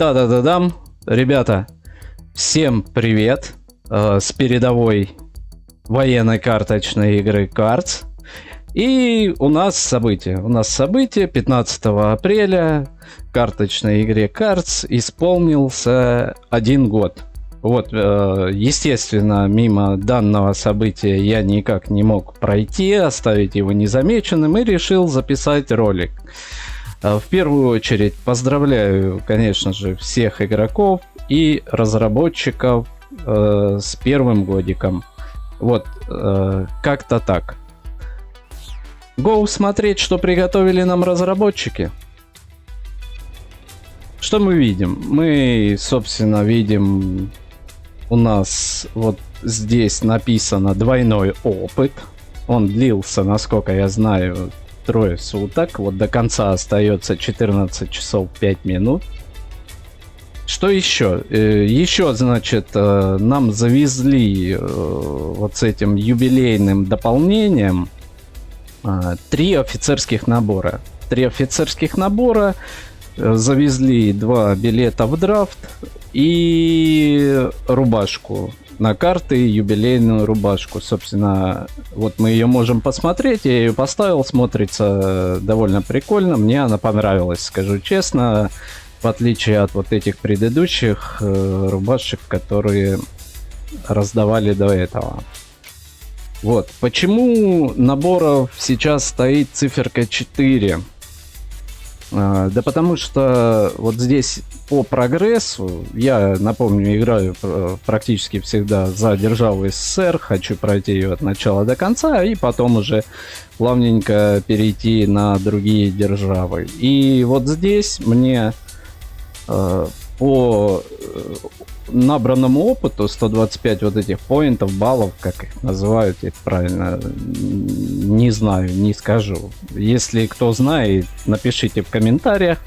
Та-да-да-дам. Ребята, всем привет с передовой военной карточной игры Cards. И у нас событие 15 апреля карточной игре Cards исполнился 1 год. Вот, естественно, мимо данного события я никак не мог пройти, оставить его незамеченным и решил записать ролик. В первую очередь поздравляю, конечно же, всех игроков и разработчиков с первым годиком. Вот, как-то так. Go смотреть, что приготовили нам разработчики. Что мы видим? Мы, собственно, видим, у нас вот здесь написано двойной опыт. Он длился, насколько я знаю, 3 суток. Вот до конца остается 14 часов 5 минут. Что еще? Еще, значит, нам завезли вот с этим юбилейным дополнением 3 офицерских набора. 3 офицерских набора. Завезли 2 билета в драфт и рубашку на карты, юбилейную рубашку. Собственно, вот мы ее можем посмотреть. Я ее поставил, смотрится довольно прикольно. Мне она понравилась, скажу честно. В отличие от вот этих предыдущих рубашек, которые раздавали до этого. Вот. Почему наборов сейчас стоит циферка 4? Да потому что вот здесь по прогрессу, я напомню, играю практически всегда за державу СССР, хочу пройти ее от начала до конца и потом уже плавненько перейти на другие державы. И вот здесь мне по набранному опыту 125 вот этих поинтов, баллов, как их называют, я правильно не знаю, не скажу. Если кто знает, напишите в комментариях.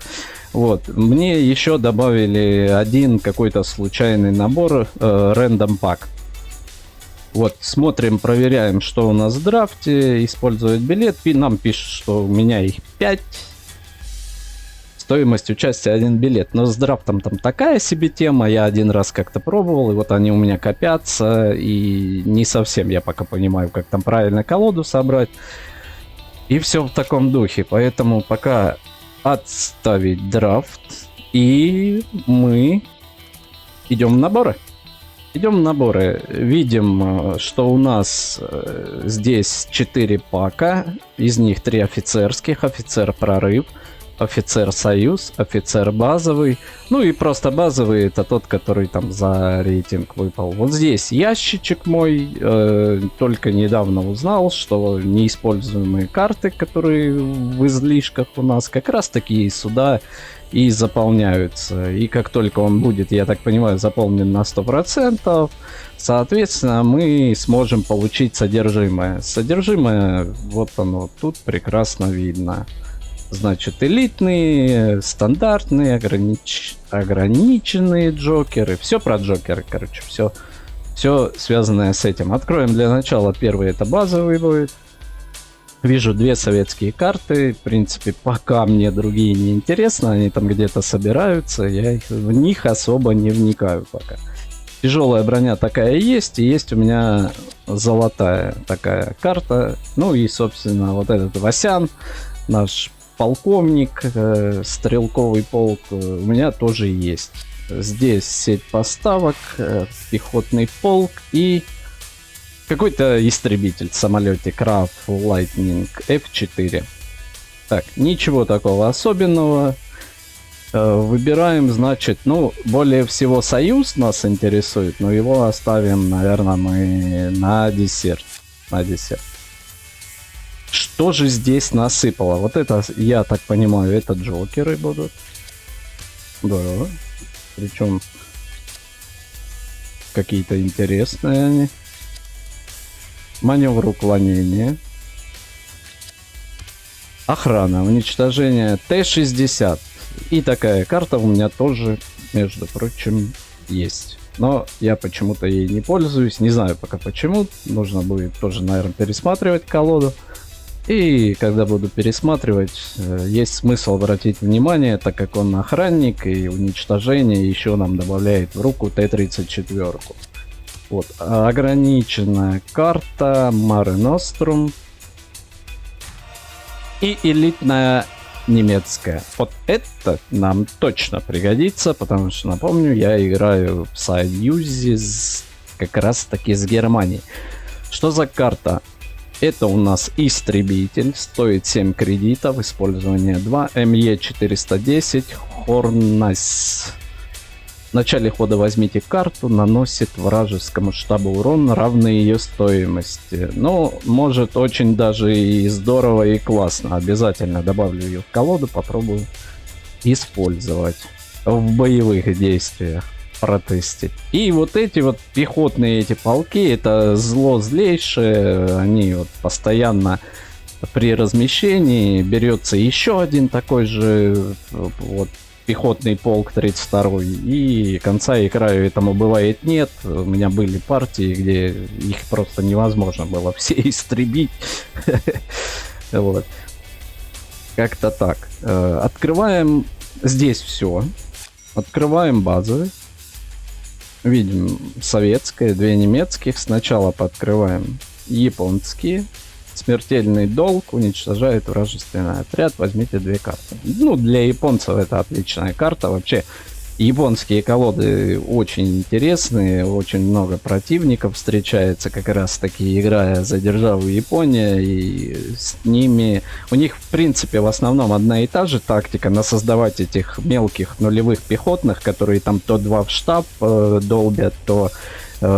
Вот. Мне еще добавили один какой-то случайный набор, рандом пак. Вот, смотрим, проверяем, что у нас в драфте. Использовать билет. И нам пишут, что у меня их 5. Стоимость участия 1 билет. Но с драфтом там такая себе тема. Я один раз как-то пробовал, и вот они у меня копятся. И не совсем я пока понимаю, как там правильно колоду собрать. И все в таком духе. Поэтому пока отставить драфт. И мы идем в наборы. Идем в наборы. Видим, что у нас здесь 4 пака. Из них 3 офицерских. Офицер прорыв. Офицер союз, офицер базовый. Ну и просто базовый — это тот, который там за рейтинг выпал. Вот здесь ящичек мой. Только недавно узнал, что неиспользуемые карты, которые в излишках у нас, как раз таки сюда и заполняются. И как только он будет, я так понимаю, заполнен на 100%, соответственно, мы сможем получить содержимое. Содержимое, вот оно тут прекрасно видно. Значит, элитные, стандартные, ограниченные джокеры. Все про джокеры, короче, все связанное с этим. Откроем для начала первый, это базовый будет. Вижу 2 советские карты. В принципе, пока мне другие не интересны. Они там где-то собираются. Я в них особо не вникаю пока. Тяжелая броня такая есть. И есть у меня золотая такая карта. Ну и, собственно, вот этот Васян, наш полковник, стрелковый полк, у меня тоже есть. Здесь сеть поставок, пехотный полк и какой-то истребитель, самолетик RAF Lightning F4. Так, ничего такого особенного. Выбираем, значит, ну, более всего союз нас интересует, но его оставим, наверное, мы на десерт. На десерт. Что же здесь насыпало? Вот это, я так понимаю, это джокеры будут. Да. Причем какие-то интересные они. Маневр уклонения. Охрана, уничтожение Т-60. И такая карта у меня тоже, между прочим, есть. Но я почему-то ей не пользуюсь. Не знаю пока почему. Нужно будет тоже, наверное, пересматривать колоду. И когда буду пересматривать, есть смысл обратить внимание, так как он охранник и уничтожение еще нам добавляет в руку Т-34. Вот, ограниченная карта Mare Nostrum и элитная немецкая. Вот это нам точно пригодится, потому что, напомню, я играю в союзе как раз таки с Германией. Что за карта? Это у нас истребитель, стоит 7 кредитов, использование 2, МЕ-410, Хорнас. В начале хода возьмите карту, наносит вражескому штабу урон, равный ее стоимости. Ну, может очень даже и здорово и классно. Обязательно добавлю ее в колоду, попробую использовать в боевых действиях, протестить. И вот эти вот пехотные эти полки, это зло злейшее, они вот постоянно при размещении берется еще один такой же вот пехотный полк 32 и конца играю этому бывает нет. У меня были партии, где их просто невозможно было все истребить. Вот. Как-то так. Открываем здесь все. Открываем базовый. Видим советское, 2 немецких. Сначала подкрываем японские. Смертельный долг уничтожает вражественный отряд. Возьмите 2 карты. Ну, для японцев это отличная карта. Вообще, японские колоды очень интересные. Очень много противников встречается, как раз таки играя за державу Япония. И с ними... У них, в принципе, в основном одна и та же тактика. Создавать этих мелких нулевых пехотных, которые там то 2 в штаб долбят, то...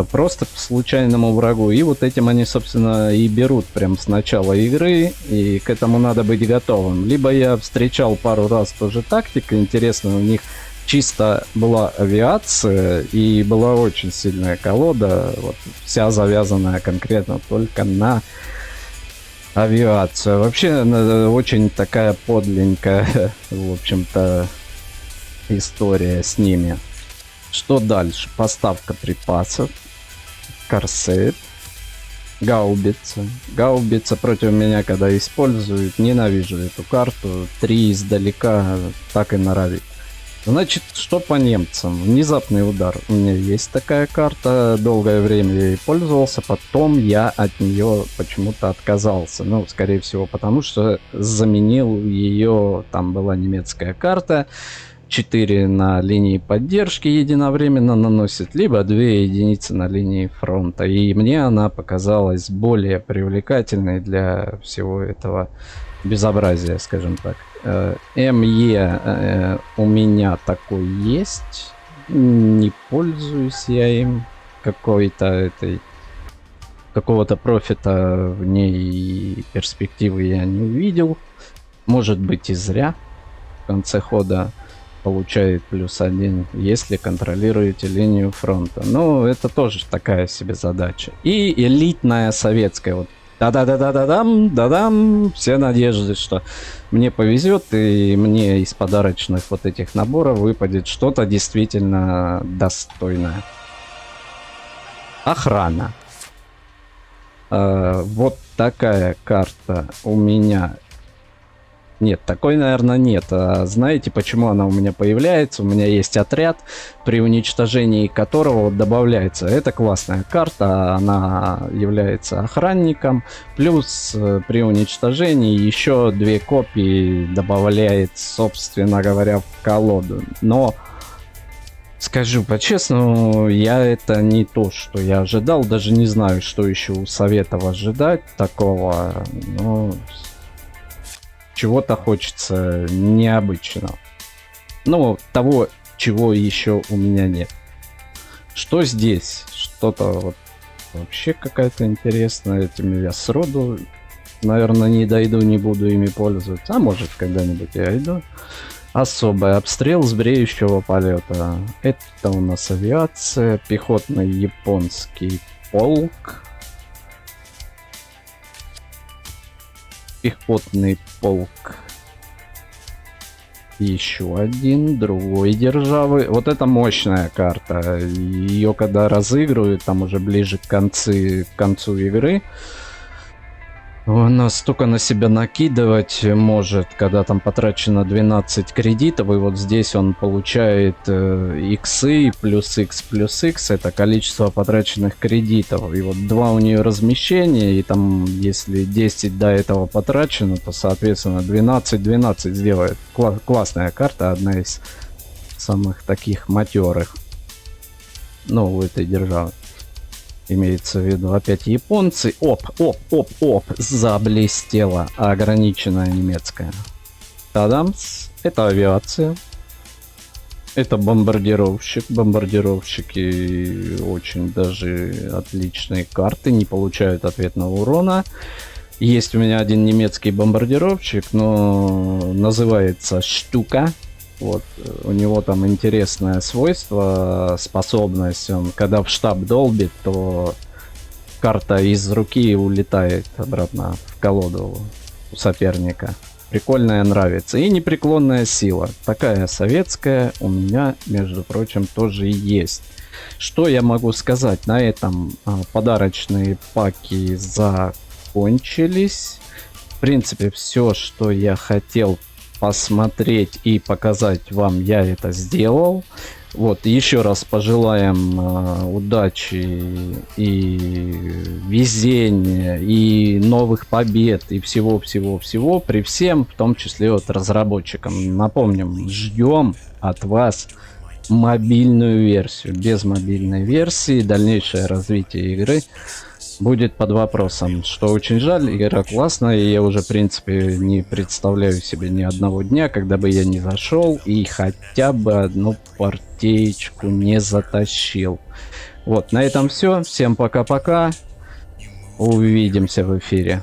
просто по случайному врагу. И вот этим они, собственно, и берут прям с начала игры, и к этому надо быть готовым. Либо я встречал пару раз тоже тактика, интересно, у них чисто была авиация, и была очень сильная колода, вот, вся завязанная конкретно только на авиацию. Вообще, очень такая подленькая, в общем-то, история с ними. Что дальше? Поставка припасов, корсет, гаубица. Гаубица против меня, когда используют, ненавижу эту карту. 3 издалека так и норовит. Значит, что по немцам? Внезапный удар. У меня есть такая карта, долгое время я ей пользовался, потом я от нее почему-то отказался. Ну, скорее всего, потому что заменил ее, там была немецкая карта, 4 на линии поддержки единовременно наносит, либо 2 единицы на линии фронта. И мне она показалась более привлекательной для всего этого безобразия, скажем так. МЕ у меня такой есть. Не пользуюсь я им. Какого-то профита в ней перспективы я не увидел. Может быть и зря. В конце хода получает +1, если контролируете линию фронта. Но это тоже такая себе задача. И элитная советская. Вот да-да-да-да-да-дам, все надежды, что мне повезет, и мне из подарочных вот этих наборов выпадет что-то действительно достойное. Охрана. Вот такая карта у меня. Нет, такой, наверное, нет. А знаете, почему она у меня появляется? У меня есть отряд, при уничтожении которого вот добавляется. Это классная карта, она является охранником. Плюс при уничтожении еще 2 копии добавляет, собственно говоря, в колоду. Но, скажу по-честному, это не то, что я ожидал. Даже не знаю, что еще у Советов ожидать такого. Но... чего-то хочется необычного. Ну, того, чего еще у меня нет. Что здесь? Что-то вот вообще какая-то интересная. Этими я сроду, наверное, не дойду, не буду ими пользоваться. А может, когда-нибудь я иду. Особый обстрел с бреющего полета. Это у нас авиация. Пехотный японский полк. Пехотный полк. Еще один, другой державы. Вот это мощная карта. Ее когда разыгрывают, там уже ближе к концу игры, Она столько на себя накидывать может, когда там потрачено 12 кредитов, и вот здесь он получает иксы плюс x, это количество потраченных кредитов. И вот 2 у нее размещения, и там если 10 до этого потрачено, то соответственно 12 сделает. Классная карта, одна из самых таких матерых, ну, у этой державы. Имеется в виду опять японцы. Оп, заблестела ограниченная немецкая. Тадамс. Это авиация. Это бомбардировщик. Бомбардировщики очень даже отличные карты. Не получают ответного урона. Есть у меня один немецкий бомбардировщик, но называется Штука. Вот, у него там интересное свойство, способность, он когда в штаб долбит, то карта из руки улетает обратно в колоду у соперника. Прикольная, нравится. И непреклонная сила. Такая советская у меня, между прочим, тоже есть. Что я могу сказать? На этом подарочные паки закончились. В принципе, все, что я хотел посмотреть и показать вам, я это сделал. Вот, еще раз пожелаем удачи и везения, и новых побед, и всего-всего-всего при всем, в том числе от разработчикам. Напомним, ждем от вас мобильную версию. Без мобильной версии дальнейшее развитие игры будет под вопросом, что очень жаль. Игра классная, и я уже, в принципе, не представляю себе ни одного дня, когда бы я не зашел и хотя бы одну партеечку не затащил. Вот, на этом все. Всем пока-пока. Увидимся в эфире.